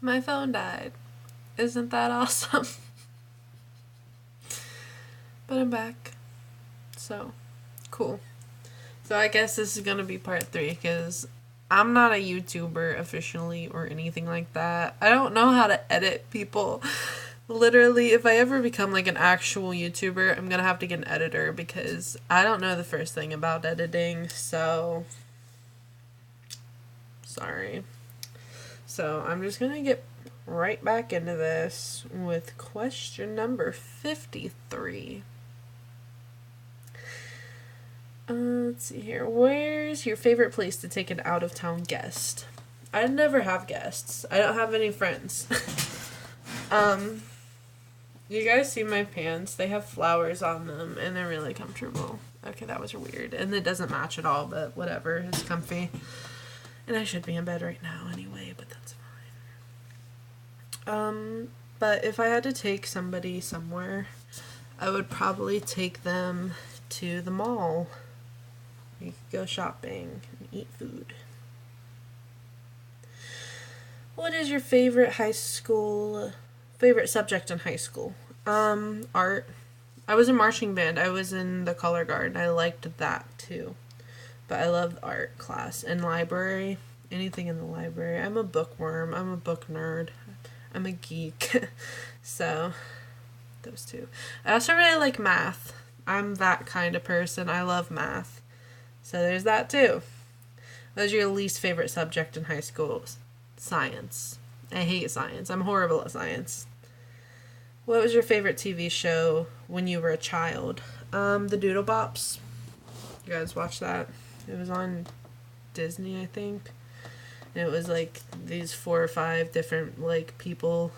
My phone died. Isn't that awesome? But I'm back. So, cool. So I guess this is gonna be part 3 because I'm not a YouTuber officially or anything like that. I don't know how to edit people. Literally, if I ever become like an actual YouTuber, I'm gonna have to get an editor because I don't know the first thing about editing, so sorry. So I'm just gonna get right back into this with question number 53. Let's see here. Where's your favorite place to take an out of town guest? I never have guests. I don't have any friends. um, you guys see my pants? They have flowers on them and they're really comfortable. Okay, that was weird. And it doesn't match at all, but whatever. It's comfy. And I should be in bed right now anyway, but that's fine. But if I had to take somebody somewhere, I would probably take them to the mall. You could go shopping and eat food. What is your favorite subject in high school? Art. I was in marching band. I was in the color guard. I liked that too. But I loved art class and library. Anything in the library. I'm a bookworm. I'm a book nerd. I'm a geek. So, those two. I also really like math. I'm that kind of person. I love math. So there's that too. What was your least favorite subject in high school? Science. I hate science. I'm horrible at science. What was your favorite TV show when you were a child? The Doodle Bops. You guys watch that? It was on Disney, I think. And it was like these 4 or 5 different like people.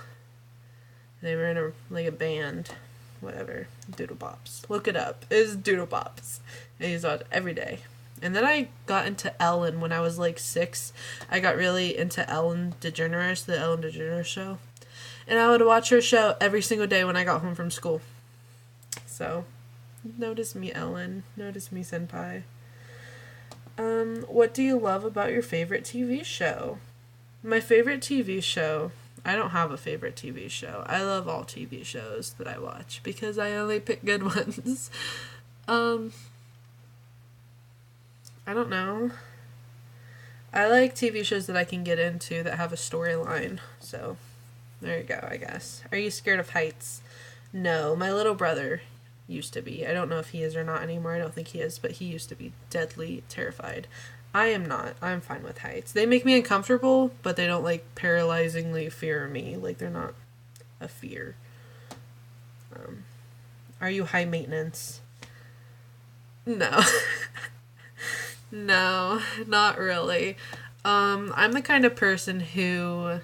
They were in a band. Whatever. Doodle Bops. Look it up. It's Doodle Bops. I use it every day. And then I got into Ellen when I was like 6. I got really into Ellen DeGeneres, the Ellen DeGeneres show. And I would watch her show every single day when I got home from school. So, notice me, Ellen. Notice me, Senpai. What do you love about your favorite TV show? My favorite TV show, I don't have a favorite TV show. I love all TV shows that I watch because I only pick good ones. I don't know. I like TV shows that I can get into that have a storyline. So, there you go, I guess. Are you scared of heights? No, my little brother used to be. I don't know if he is or not anymore. I don't think he is, but he used to be deadly terrified. I am not. I'm fine with heights. They make me uncomfortable, but they don't like paralyzingly fear me. Like they're not a fear. Are you high maintenance? No. No, not really. I'm the kind of person who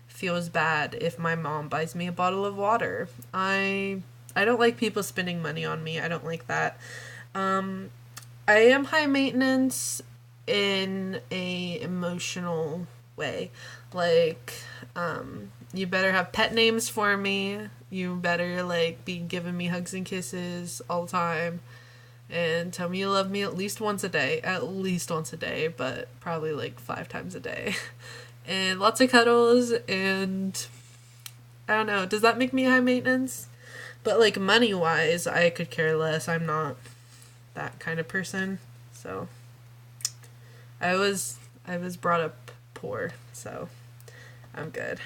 feels bad if my mom buys me a bottle of water. I don't like people spending money on me. I don't like that. I am high maintenance in a emotional way. Like, you better have pet names for me. You better like be giving me hugs and kisses all the time. And tell me you love me at least once a day. At least once a day, but probably like 5 times a day. And lots of cuddles and I don't know, does that make me high maintenance? But like money wise, I could care less. I'm not that kind of person. So I was brought up poor, so I'm good.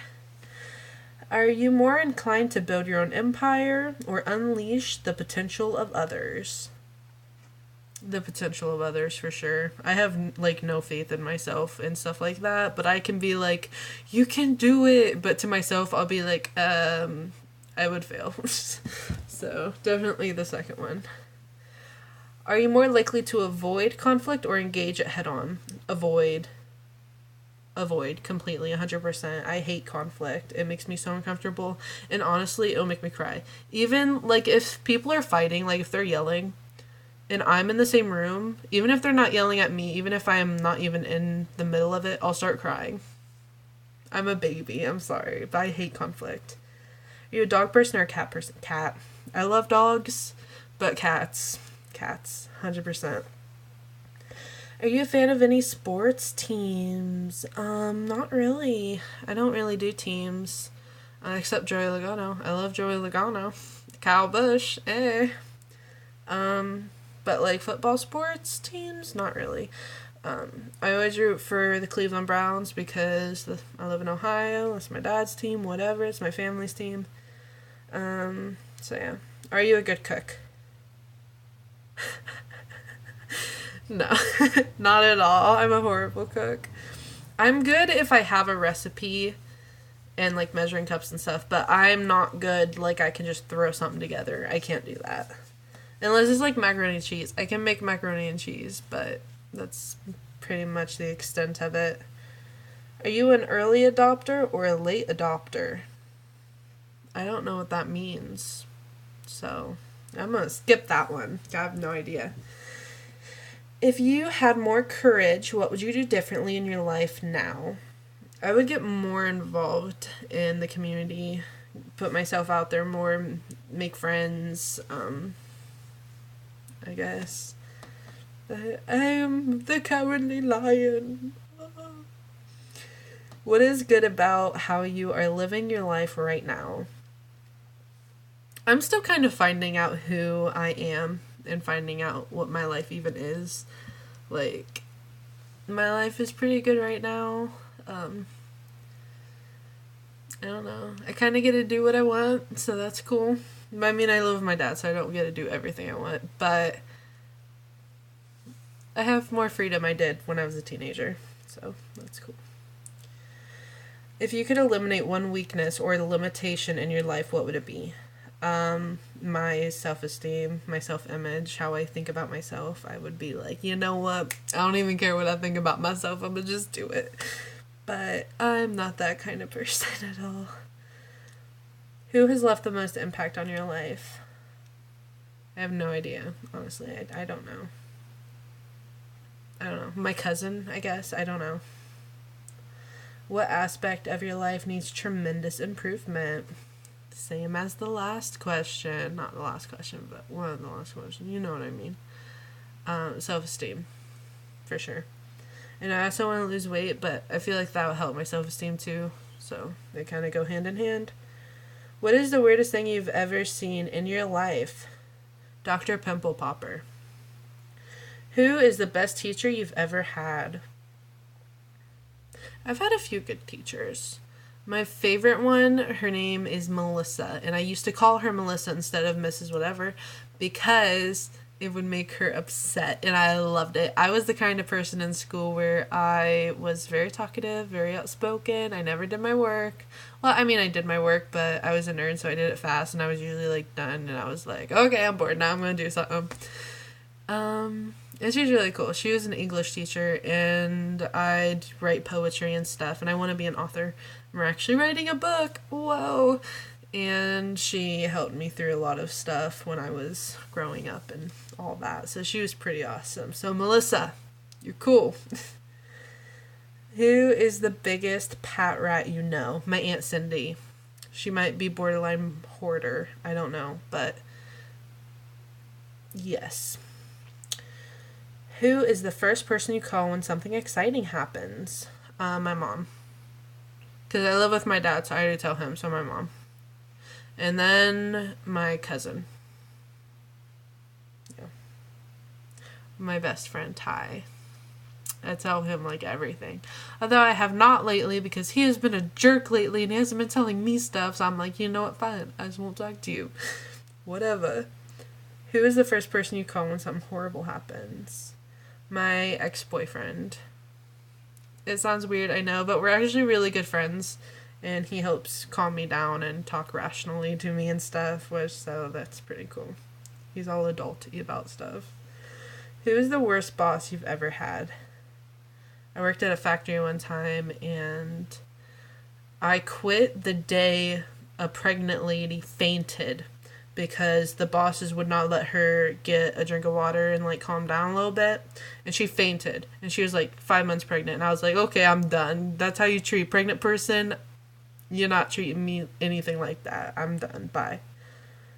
Are you more inclined to build your own empire or unleash the potential of others? The potential of others for sure. I have like no faith in myself and stuff like that, but I can be like, you can do it, but to myself I'll be like, I would fail. So definitely the second one. Are you more likely to avoid conflict or engage it head on? Avoid. Avoid completely, 100%. I hate conflict. It makes me so uncomfortable. And honestly, it'll make me cry. Even like if people are fighting, like if they're yelling, and I'm in the same room, even if they're not yelling at me, even if I am not even in the middle of it, I'll start crying. I'm a baby. I'm sorry, but I hate conflict. Are you a dog person or a cat person? Cat. I love dogs, but cats. Cats. 100%. Are you a fan of any sports teams? Not really. I don't really do teams. Except Joey Logano. I love Joey Logano. Kyle Busch, eh. But like football sports teams, not really. I always root for the Cleveland Browns because I live in Ohio. It's my dad's team, whatever. It's my family's team. So yeah. Are you a good cook? No, not at all. I'm a horrible cook. I'm good if I have a recipe and like measuring cups and stuff, but I'm not good like I can just throw something together. I can't do that. Unless it's like macaroni and cheese. I can make macaroni and cheese, but that's pretty much the extent of it. Are you an early adopter or a late adopter? I don't know what that means. So, I'm going to skip that one. I have no idea. If you had more courage, what would you do differently in your life now? I would get more involved in the community, put myself out there more, make friends, I guess. I am the cowardly lion. What is good about how you are living your life right now? I'm still kind of finding out who I am and finding out what my life even is. Like, my life is pretty good right now. I don't know. I kind of get to do what I want, so that's cool. I mean, I live with my dad, so I don't get to do everything I want, but I have more freedom I did when I was a teenager, so that's cool. If you could eliminate one weakness or limitation in your life, what would it be? My self-esteem, my self-image, how I think about myself. I would be like, you know what? I don't even care what I think about myself. I'm gonna just do it. But I'm not that kind of person at all. Who has left the most impact on your life? I have no idea. Honestly, I don't know. I don't know. My cousin, I guess. I don't know. What aspect of your life needs tremendous improvement? Same as the last question. Not the last question, but one of the last questions. You know what I mean. Self-esteem. For sure. And I also want to lose weight, but I feel like that would help my self-esteem too. So they kind of go hand in hand. What is the weirdest thing you've ever seen in your life? Dr. Pimple Popper. Who is the best teacher you've ever had? I've had a few good teachers. My favorite one, her name is Melissa, and I used to call her Melissa instead of Mrs. Whatever because it would make her upset, and I loved it. I was the kind of person in school where I was very talkative, very outspoken. I never did my work. Well, I mean, I did my work, but I was a nerd, so I did it fast, and I was usually, like, done, and I was like, okay, I'm bored, now I'm gonna do something. And she's really cool. She was an English teacher, and I'd write poetry and stuff, and I want to be an author. We're actually writing a book. Whoa! And she helped me through a lot of stuff when I was growing up and all that. So she was pretty awesome. So Melissa, you're cool. Who is the biggest pet rat you know? My Aunt Cindy. She might be borderline hoarder. I don't know, but yes. Who is the first person you call when something exciting happens? My mom. Because I live with my dad, so I already tell him, so my mom. And then my cousin. Yeah. My best friend, Ty. I tell him, like, everything. Although I have not lately, because he has been a jerk lately, and he hasn't been telling me stuff, so I'm like, you know what, fine. I just won't talk to you. Whatever. Who is the first person you call when something horrible happens? My ex-boyfriend. It sounds weird, I know, but we're actually really good friends, and he helps calm me down and talk rationally to me and stuff, so that's pretty cool. He's all adulty about stuff. Who is the worst boss you've ever had? I worked at a factory one time, and I quit the day a pregnant lady fainted because the bosses would not let her get a drink of water and, like, calm down a little bit. And she fainted. And she was, like, 5 months pregnant. And I was like, okay, I'm done. That's how you treat a pregnant person. You're not treating me anything like that. I'm done. Bye.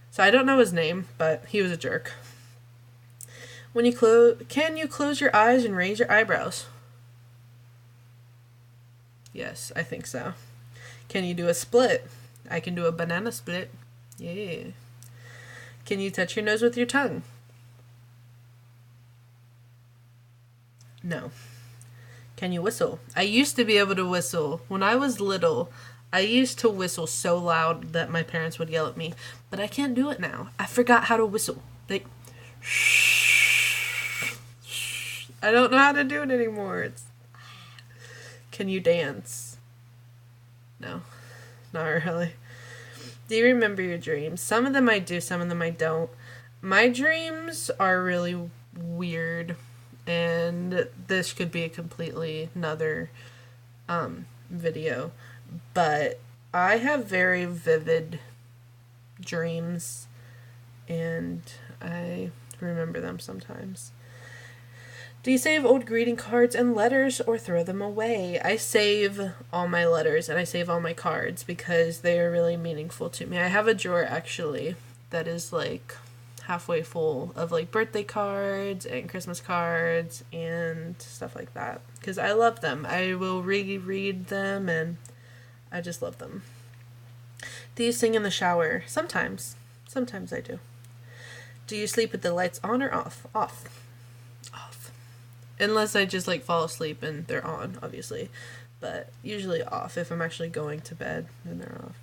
So I don't know his name, but he was a jerk. Can you close your eyes and raise your eyebrows? Yes, I think so. Can you do a split? I can do a banana split. Yeah. Can you touch your nose with your tongue? No. Can you whistle? I used to be able to whistle. When I was little, I used to whistle so loud that my parents would yell at me. But I can't do it now. I forgot how to whistle. Like, I don't know how to do it anymore. Can you dance? No, not really. Do you remember your dreams? Some of them I do, some of them I don't. My dreams are really weird, and this could be a completely another video, but I have very vivid dreams, and I remember them sometimes. Do you save old greeting cards and letters or throw them away? I save all my letters and I save all my cards because they are really meaningful to me. I have a drawer actually that is like halfway full of like birthday cards and Christmas cards and stuff like that because I love them. I will reread them and I just love them. Do you sing in the shower? Sometimes. Sometimes I do. Do you sleep with the lights on or off? Off. Unless I just like fall asleep and they're on, obviously. But usually off. If I'm actually going to bed, then they're off.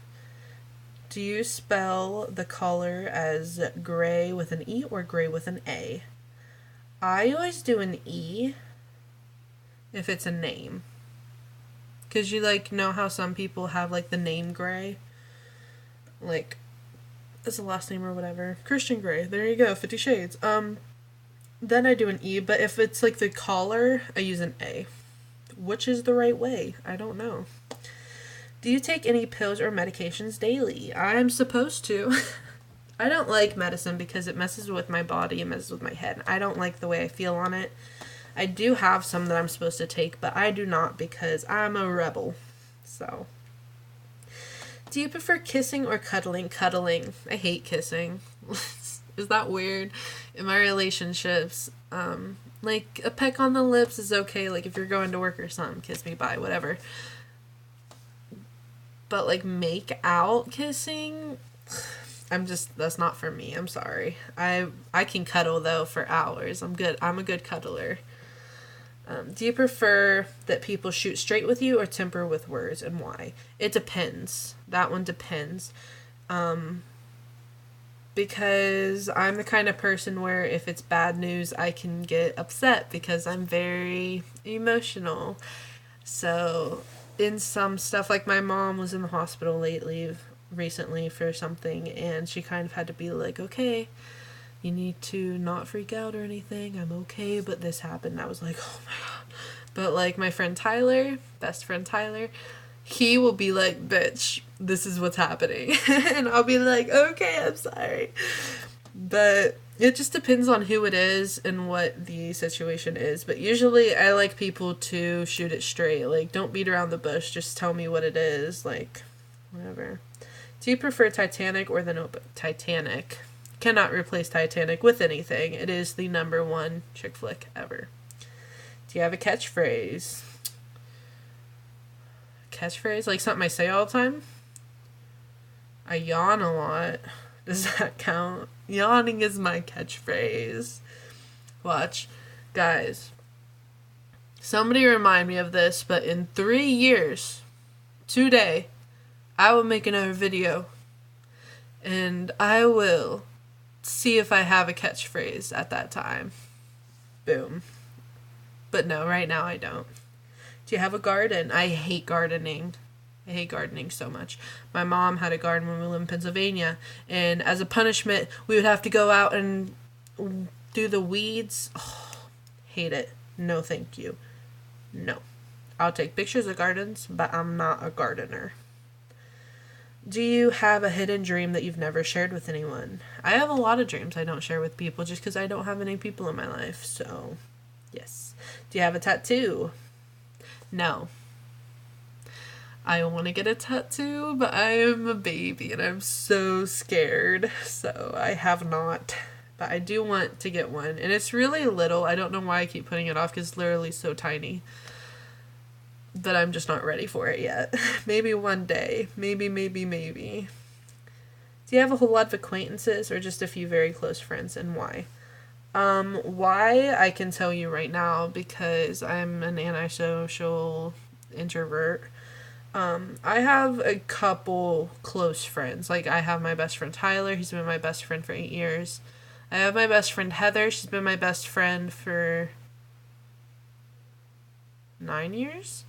Do you spell the color as gray with an E or gray with an A? I always do an E if it's a name. Because you like know how some people have like the name Gray? Like, as a last name or whatever. Christian Grey. There you go. 50 Shades. Then I do an E, but if it's like the collar, I use an A. Which is the right way? I don't know. Do you take any pills or medications daily? I'm supposed to. I don't like medicine because it messes with my body and messes with my head. I don't like the way I feel on it. I do have some that I'm supposed to take, but I do not because I'm a rebel. So. Do you prefer kissing or cuddling? Cuddling. I hate kissing. Is that weird? In my relationships, like a peck on the lips is okay. Like if you're going to work or something, kiss me, bye, whatever. But like make out kissing, that's not for me. I'm sorry. I can cuddle though for hours. I'm good. I'm a good cuddler. Do you prefer that people shoot straight with you or temper with words, and why? It depends. That one depends. Because I'm the kind of person where if it's bad news, I can get upset because I'm very emotional. So, in some stuff, like my mom was in the hospital recently for something, and she kind of had to be like, okay, you need to not freak out or anything. I'm okay, but this happened. I was like, oh my god. But like my friend Tyler, best friend Tyler, he will be like, bitch, this is what's happening. And I'll be like, okay, I'm sorry. But it just depends on who it is and what the situation is. But usually I like people to shoot it straight. Like, don't beat around the bush. Just tell me what it is. Like, whatever. Do you prefer Titanic or The Notebook? Titanic. Cannot replace Titanic with anything. It is the #1 chick flick ever. Do you have a catchphrase? Catchphrase? Like something I say all the time? I yawn a lot. Does that count? Yawning is my catchphrase. Watch. Guys. Somebody remind me of this, but in 3 years, today, I will make another video. And I will see if I have a catchphrase at that time. Boom. But no, right now I don't. Do you have a garden? I hate gardening. I hate gardening so much. My mom had a garden when we lived in Pennsylvania, and as a punishment, we would have to go out and do the weeds. Oh, hate it. No, thank you. No. I'll take pictures of gardens, but I'm not a gardener. Do you have a hidden dream that you've never shared with anyone? I have a lot of dreams I don't share with people just because I don't have any people in my life, so yes. Do you have a tattoo? No. I want to get a tattoo, but I am a baby and I'm so scared, so I have not. But I do want to get one. And it's really little. I don't know why I keep putting it off because it's literally so tiny. But I'm just not ready for it yet. Maybe one day. Maybe. Do you have a whole lot of acquaintances or just a few very close friends, and why? Why I can tell you right now because I'm an antisocial introvert. I have a couple close friends. Like, I have my best friend Tyler. He's been my best friend for 8 years. I have my best friend Heather. She's been my best friend for 9 years.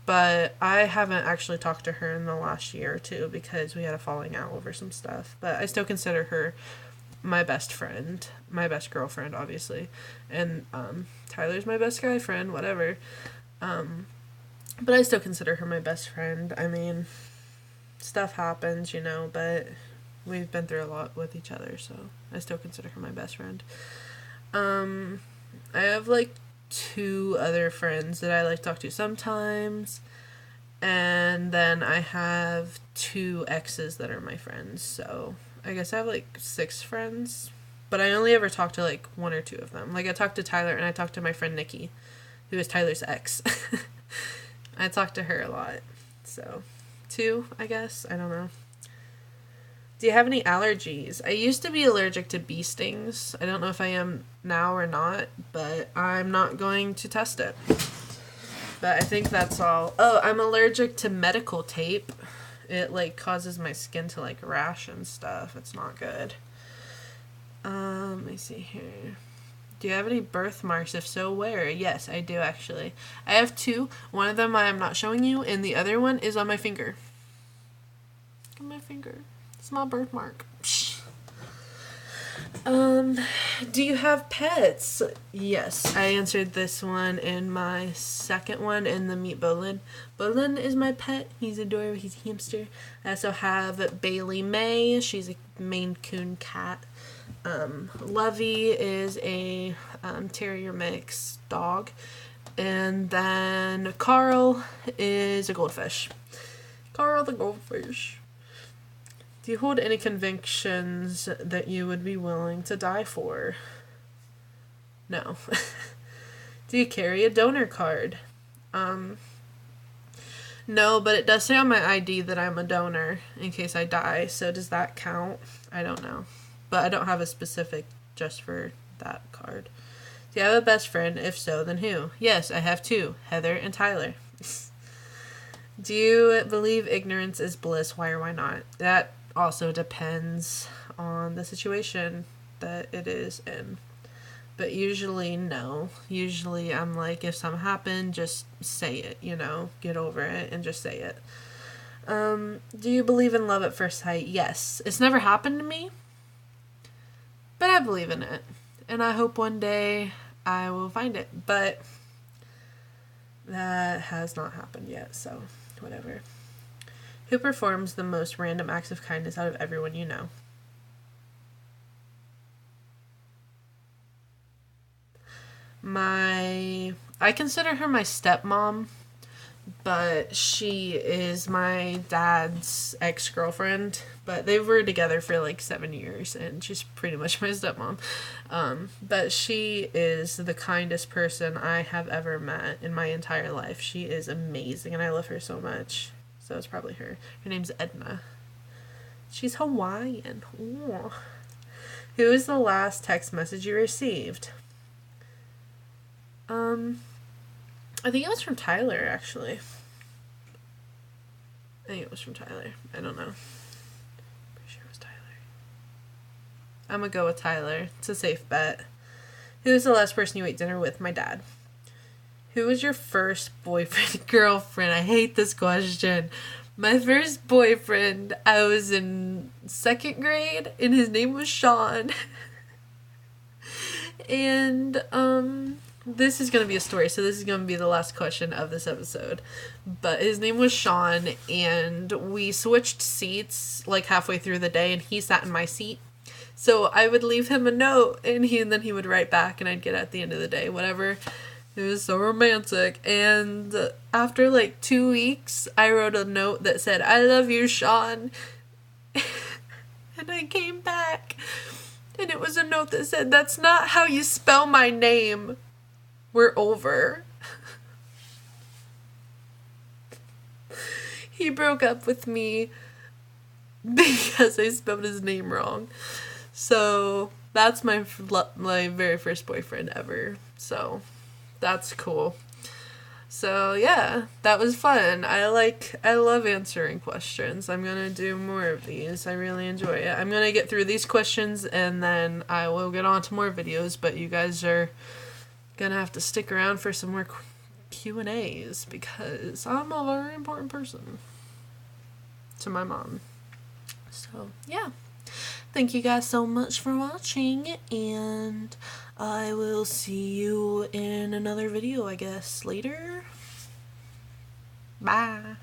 But I haven't actually talked to her in the last year or two because we had a falling out over some stuff. But I still consider her my best friend. My best girlfriend, obviously. And Tyler's my best guy friend, whatever. But I still consider her my best friend. I mean, stuff happens, you know, but we've been through a lot with each other, so I still consider her my best friend. I have, like, 2 other friends that I, like, talk to sometimes, and then I have 2 exes that are my friends, so I guess I have, like, 6 friends, but I only ever talk to, like, 1 or 2 of them. Like, I talked to Tyler, and I talked to my friend Nikki, who is Tyler's ex. I talk to her a lot. So, 2, I guess. I don't know. Do you have any allergies? I used to be allergic to bee stings. I don't know if I am now or not, but I'm not going to test it. But I think that's all. Oh, I'm allergic to medical tape. It, like, causes my skin to, like, rash and stuff. It's not good. Let me see here. Do you have any birthmarks? If so, where? Yes, I do, actually. I have 2. One of them I am not showing you, and the other one is on my finger. On my finger. Small birthmark. Do you have pets? Yes, I answered this one in my second one in the Meet Bolin. Bolin is my pet. He's adorable. He's a hamster. I also have Bailey May. She's a Maine Coon cat. Lovey is a terrier mix dog. And then Carl is a goldfish. Carl the goldfish. Do you hold any convictions that you would be willing to die for? No. Do you carry a donor card? No, but it does say on my ID that I'm a donor in case I die, so does that count? I don't know. But I don't have a specific just for that card. Do you have a best friend? If so, then who? Yes, I have 2, Heather and Tyler. Do you believe ignorance is bliss? Why or why not? That also depends on the situation that it is in. But usually, no. Usually, I'm like, if something happened, just say it, you know? Get over it and just say it. Do you believe in love at first sight? Yes. It's never happened to me, but I believe in it. And I hope one day I will find it. But that has not happened yet, so whatever. Who performs the most random acts of kindness out of everyone you know? I consider her my stepmom, but she is my dad's ex-girlfriend, but they were together for like 7 years, and she's pretty much my stepmom. But she is the kindest person I have ever met in my entire life. She is amazing, and I love her so much. So it's probably her. Her name's Edna. She's Hawaiian. Ooh. Who is the last text message you received? I think it was from Tyler, actually. I think it was from Tyler. I don't know. Pretty sure it was Tyler. I'm gonna go with Tyler. It's a safe bet. Who was the last person you ate dinner with? My dad. Who was your first boyfriend, girlfriend? I hate this question. My first boyfriend, I was in 2nd grade, and his name was Sean. And, this is going to be a story, so this is going to be the last question of this episode. But his name was Sean, and we switched seats, like, halfway through the day, and he sat in my seat. So I would leave him a note, and then he would write back, and I'd get it at the end of the day, whatever. It was so romantic. And after, like, 2 weeks, I wrote a note that said, "I love you, Sean." And I came back. And it was a note that said, "That's not how you spell my name. We're over." He broke up with me because I spelled his name wrong. So that's my very first boyfriend ever. So that's cool. So yeah, that was fun. I love answering questions. I'm gonna do more of these. I really enjoy it. I'm gonna get through these questions and then I will get on to more videos, but you guys are gonna have to stick around for some more Q&As because I'm a very important person to my mom. So yeah, thank you guys so much for watching, and I will see you in another video, I guess, later. Bye.